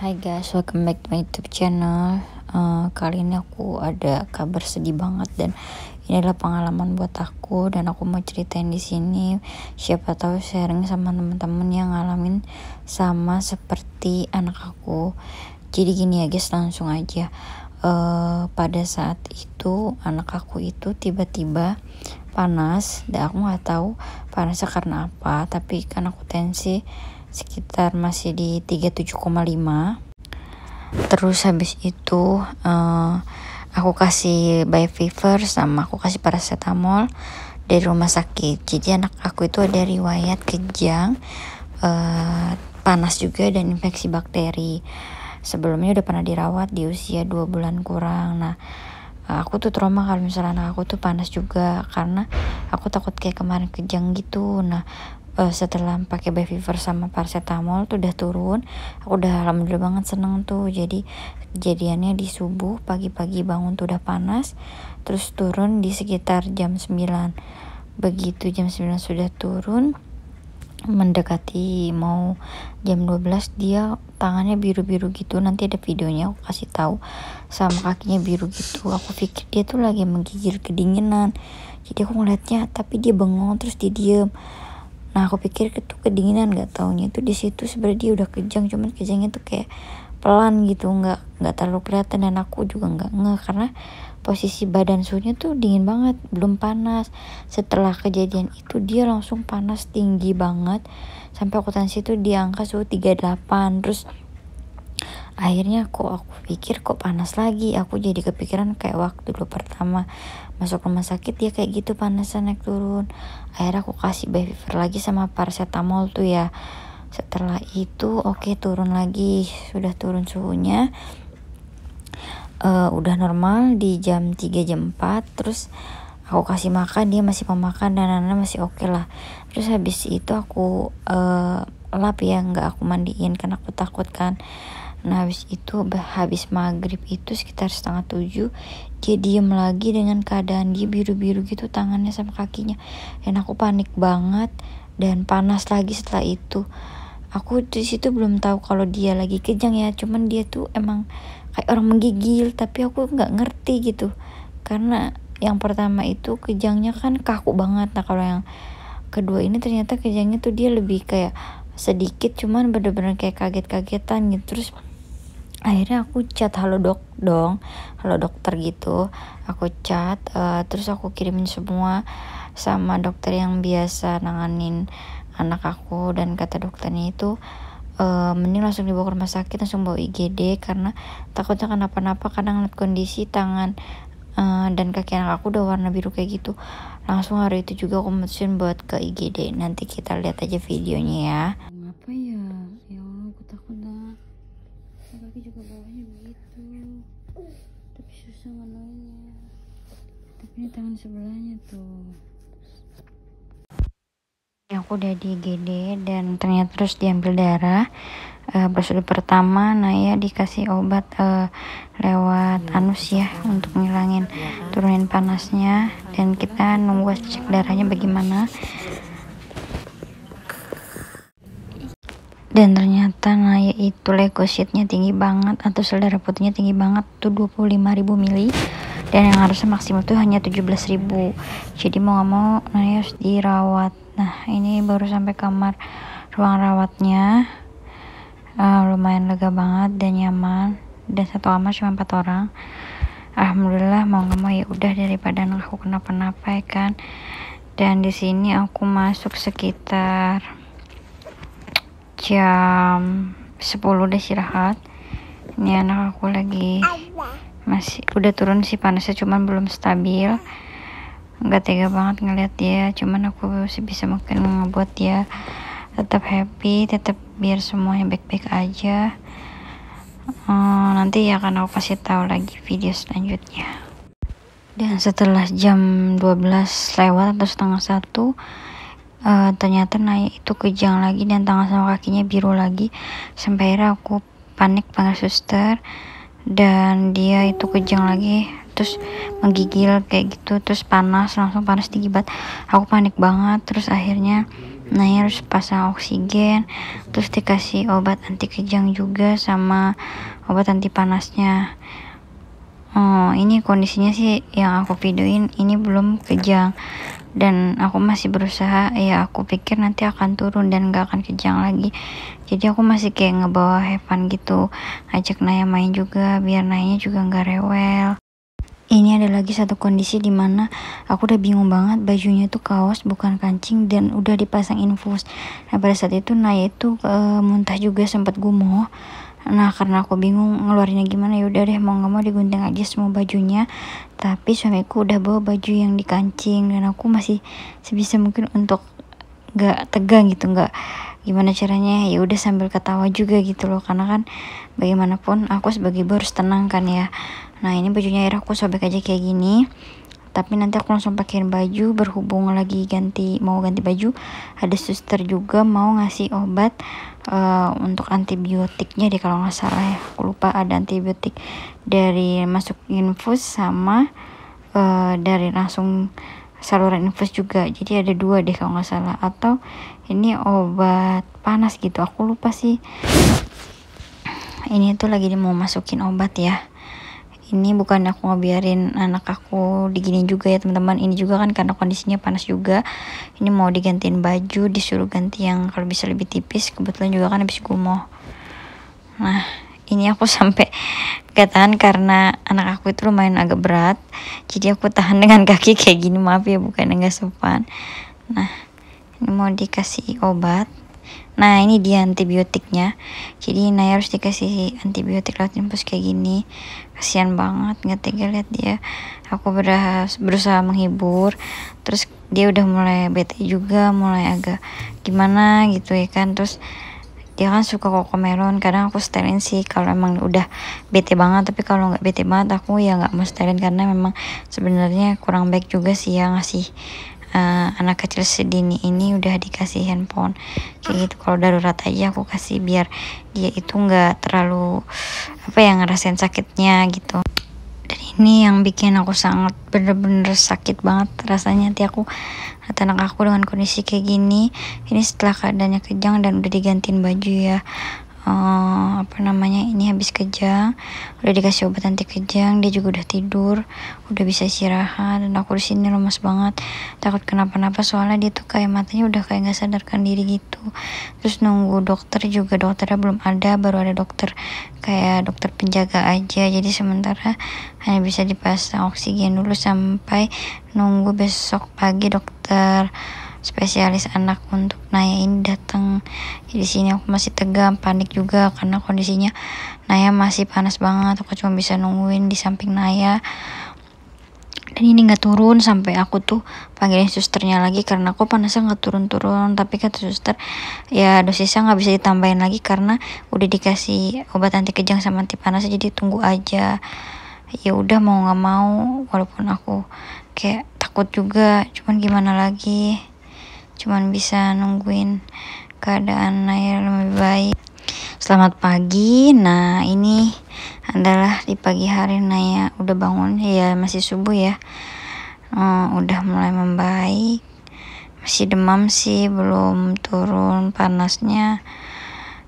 Hai guys, welcome back to my YouTube channel. Kali ini aku ada kabar sedih banget dan ini adalah pengalaman buat aku dan aku mau ceritain di sini. Siapa tahu sharing sama teman-teman yang ngalamin sama seperti anak aku. Jadi gini ya guys, langsung aja. Pada saat itu anak aku itu tiba-tiba panas dan aku nggak tahu panasnya karena apa, tapi kan aku tensi sekitar masih di 37,5. Terus habis itu aku kasih by fever sama aku kasih paracetamol dari rumah sakit. Jadi anak aku itu ada riwayat kejang, panas juga dan infeksi bakteri. Sebelumnya udah pernah dirawat di usia 2 bulan kurang. Nah, aku tuh trauma kalau misalnya anak aku tuh panas juga karena aku takut kayak kemarin kejang gitu. Nah, setelah pakai by fever sama paracetamol tuh udah turun, aku udah alhamdulillah banget seneng tuh. Jadi kejadiannya di subuh pagi-pagi bangun tuh udah panas, terus turun di sekitar jam 9. Begitu jam 9 sudah turun, mendekati mau jam 12 dia tangannya biru-biru gitu. Nanti ada videonya aku kasih tahu, sama kakinya biru gitu. Aku pikir dia tuh lagi menggigil kedinginan, jadi aku ngeliatnya tapi dia bengong terus dia diem. Nah, aku pikir itu kedinginan, nggak taunya itu di situ sebenarnya dia udah kejang, cuman kejangnya tuh kayak pelan gitu, nggak terlalu kelihatan. Dan aku juga nggak ngeh karena posisi badan suhunya tuh dingin banget, belum panas. Setelah kejadian itu dia langsung panas tinggi banget sampai akuntansi tuh di angka suhu 38. Terus akhirnya aku pikir kok panas lagi. Aku jadi kepikiran kayak waktu dulu pertama masuk rumah sakit dia kayak gitu panasnya naik turun. Akhirnya aku kasih by fever lagi sama paracetamol tuh ya. Setelah itu turun lagi, sudah turun suhunya, udah normal di jam 3 jam 4. Terus aku kasih makan, dia masih mau makan dan anak masih oke lah. Terus habis itu aku lap ya, nggak aku mandiin karena aku takut kan. Nah, habis itu habis maghrib itu sekitar 6:30 dia diem lagi dengan keadaan dia biru-biru gitu tangannya sama kakinya, dan aku panik banget dan panas lagi. Setelah itu aku di situ belum tahu kalau dia lagi kejang ya, cuman dia tuh emang kayak orang menggigil, tapi aku nggak ngerti gitu karena yang pertama itu kejangnya kan kaku banget. Nah, kalau yang kedua ini ternyata kejangnya tuh dia lebih kayak sedikit, cuman bener-bener kayak kaget-kagetan gitu. Terus akhirnya aku chat halo dokter gitu, aku chat, terus aku kirimin semua sama dokter yang biasa nanganin anak aku. Dan kata dokternya itu mending langsung dibawa ke rumah sakit, langsung bawa IGD karena takutnya kenapa-napa. Karena ngeliat kondisi tangan dan kaki anak aku udah warna biru kayak gitu. Langsung hari itu juga aku mutusin buat ke IGD. Nanti kita lihat aja videonya ya. Apa ya? Ya Allah, aku takut dah. Kaki juga bawahnya begitu, tapi susah menunya. Tapi ini tangan sebelahnya tuh. Aku udah di IGD dan ternyata terus diambil darah. Prosedur pertama Naya dikasih obat lewat anus ya untuk ngilangin, turunin panasnya, dan kita nunggu cek darahnya bagaimana. Dan ternyata Naya itu leukositnya tinggi banget atau sel darah putihnya tinggi banget tuh 25.000 mili, dan yang harusnya maksimal tuh hanya 17.000. Jadi mau gak mau Naya harus dirawat. Nah, ini baru sampai kamar ruang rawatnya. Lumayan lega banget dan nyaman, dan satu kamar cuma 4 orang. Alhamdulillah, mau gak mau ya udah daripada anak aku kenapa-napa ya kan. Dan di sini aku masuk sekitar jam 10 udah istirahat. Ini anak aku lagi masih udah turun sih panasnya, cuman belum stabil. Nggak tega banget ngeliat dia, cuman aku sebisa mungkin ngebuat dia tetap happy, tetap biar semuanya baik-baik aja. Nanti ya akan aku kasih tahu lagi video selanjutnya. Dan setelah jam 12 lewat atau setengah 1, ternyata Naya itu kejang lagi dan tangan sama kakinya biru lagi. Sampai akhirnya aku panik panggil suster, dan dia itu kejang lagi terus menggigil kayak gitu, terus langsung panas tinggi banget. Aku panik banget. Terus akhirnya Naya harus pasang oksigen, terus dikasih obat anti kejang juga sama obat anti panasnya. Oh, ini kondisinya sih yang aku videoin ini belum kejang, dan aku masih berusaha, ya aku pikir nanti akan turun dan gak akan kejang lagi. Jadi aku masih kayak ngebawa Heaven gitu, ajak Naya main juga biar Nayanya juga gak rewel. Ini ada lagi satu kondisi dimana aku udah bingung banget, bajunya tuh kaos bukan kancing dan udah dipasang infus. Nah pada saat itu Naya itu muntah juga, sempat gumoh. Nah karena aku bingung ngeluarinnya gimana, ya udah deh mau nggak mau digunting aja semua bajunya. Tapi suamiku udah bawa baju yang dikancing dan aku masih sebisa mungkin untuk nggak tegang gitu, nggak gimana caranya, ya udah sambil ketawa juga gitu loh, karena kan bagaimanapun aku sebagai ibu harus tenang kan ya. Nah ini bajunya akhirnya aku sobek aja kayak gini, tapi nanti aku langsung pakein baju. Berhubung lagi mau ganti baju, ada suster juga mau ngasih obat untuk antibiotiknya deh kalau nggak salah ya, aku lupa. Ada antibiotik dari masuk infus sama dari langsung saluran infus juga, jadi ada dua deh kalau nggak salah, atau ini obat panas gitu, aku lupa sih. Ini tuh lagi mau masukin obat ya. Ini bukan aku ngebiarin anak aku diginin juga ya teman-teman, ini juga kan karena kondisinya panas juga. Ini mau digantiin baju, disuruh ganti yang kalau bisa lebih tipis, kebetulan juga kan habis gumoh. Nah ini aku sampai gak tahan karena anak aku itu lumayan agak berat, jadi aku tahan dengan kaki kayak gini, maaf ya bukan enggak sopan. Nah ini mau dikasih obat. Nah ini dia antibiotiknya, jadi Naya harus dikasih antibiotik lewat infus kayak gini. Kasian banget, nggak tega lihat dia. Aku berusaha menghibur, terus dia udah mulai bete juga, mulai agak gimana gitu ya kan. Terus dia kan suka kokomelon, kadang aku setelin sih kalau emang udah bete banget, tapi kalau nggak bete banget aku ya nggak mau setelin, karena memang sebenarnya kurang baik juga sih ya ngasih anak kecil sedini ini udah dikasih handphone kayak gitu. Kalau darurat aja aku kasih biar dia itu nggak terlalu ngerasain sakitnya gitu. Dan ini yang bikin aku sangat bener-bener sakit banget rasanya hati aku lihat anak aku dengan kondisi kayak gini. Ini setelah keadaannya kejang dan udah digantiin baju ya. Ini habis kejang, udah dikasih obat anti kejang, dia juga udah tidur, udah bisa istirahat, dan aku di sini lemas banget, takut kenapa-napa soalnya dia tuh kayak matanya udah kayak nggak sadarkan diri gitu. Terus nunggu dokter juga, dokternya belum ada, baru ada dokter kayak dokter penjaga aja, jadi sementara hanya bisa dipasang oksigen dulu sampai nunggu besok pagi dokter spesialis anak untuk Naya ini datang. Di sini aku masih tegang, panik juga karena kondisinya Naya masih panas banget. Aku cuma bisa nungguin di samping Naya, dan ini nggak turun sampai aku tuh panggilin susternya lagi karena aku panasnya nggak turun-turun. Tapi kata suster ya dosisnya nggak bisa ditambahin lagi karena udah dikasih obat anti kejang sama anti panas, jadi tunggu aja. Ya udah mau nggak mau, walaupun aku kayak takut juga, cuman gimana lagi, cuman bisa nungguin keadaan Naya lebih baik. Selamat pagi. Nah ini adalah di pagi hari Naya udah bangun ya, masih subuh ya. Udah mulai membaik, masih demam sih, belum turun panasnya.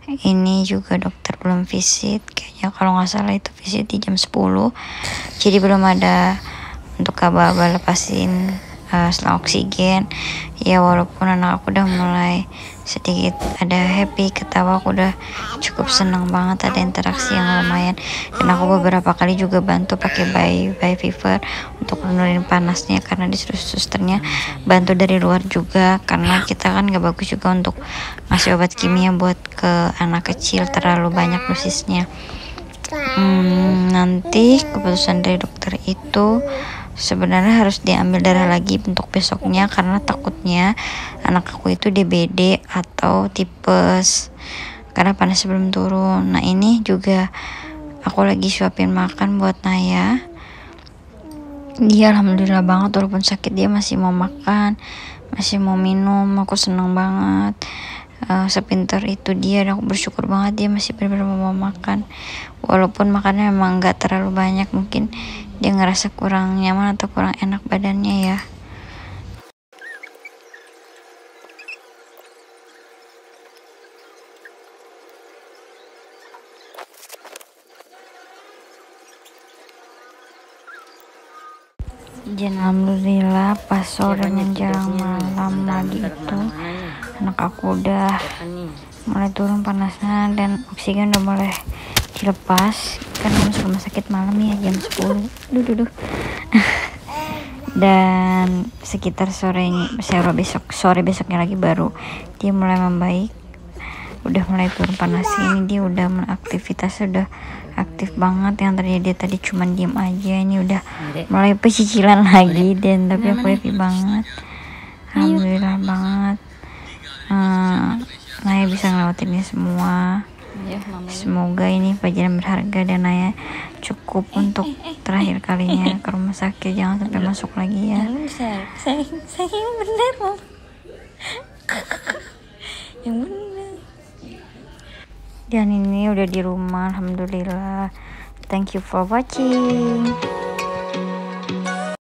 Ini juga dokter belum visit kayaknya, kalau nggak salah itu visit di jam 10, jadi belum ada untuk kabar lepasin selang oksigen ya. Walaupun anak aku udah mulai sedikit ada happy, ketawa, aku udah cukup senang banget, ada interaksi yang lumayan. Dan aku beberapa kali juga bantu pakai bayi fever untuk menurunin panasnya, karena disuruh susternya bantu dari luar juga, karena kita kan gak bagus juga untuk ngasih obat kimia buat ke anak kecil terlalu banyak dosisnya. Nanti keputusan dari dokter itu sebenarnya harus diambil darah lagi untuk besoknya, karena takutnya anak aku itu DBD atau tipes karena panas sebelum turun. Nah ini juga aku lagi suapin makan buat Naya. Dia alhamdulillah banget, walaupun sakit dia masih mau makan, masih mau minum. Aku seneng banget, sepintar itu dia, dan aku bersyukur banget dia masih benar-benar mau makan. Walaupun makannya memang gak terlalu banyak, mungkin dia ngerasa kurang nyaman atau kurang enak badannya ya. Dan alhamdulillah pas sore menjelang malam lagi itu anak aku udah mulai turun panasnya dan oksigen udah mulai dilepas karena masuk rumah sakit malam ya jam 10. Dan sekitar sore besoknya lagi baru dia mulai membaik, udah mulai turun panas. Ini dia udah aktivitas udah aktif banget. Yang terjadi tadi cuma diem aja, ini udah mulai pecicilan lagi. Dan tapi aku happy banget, alhamdulillah banget. Naya bisa ngelewatin ini semua. Semoga ini pelajaran berharga dan Naya cukup untuk terakhir kalinya ke rumah sakit, jangan sampai masuk lagi ya. Sayang bener Mom. Yang bener. Dan ini udah di rumah, alhamdulillah. Thank you for watching.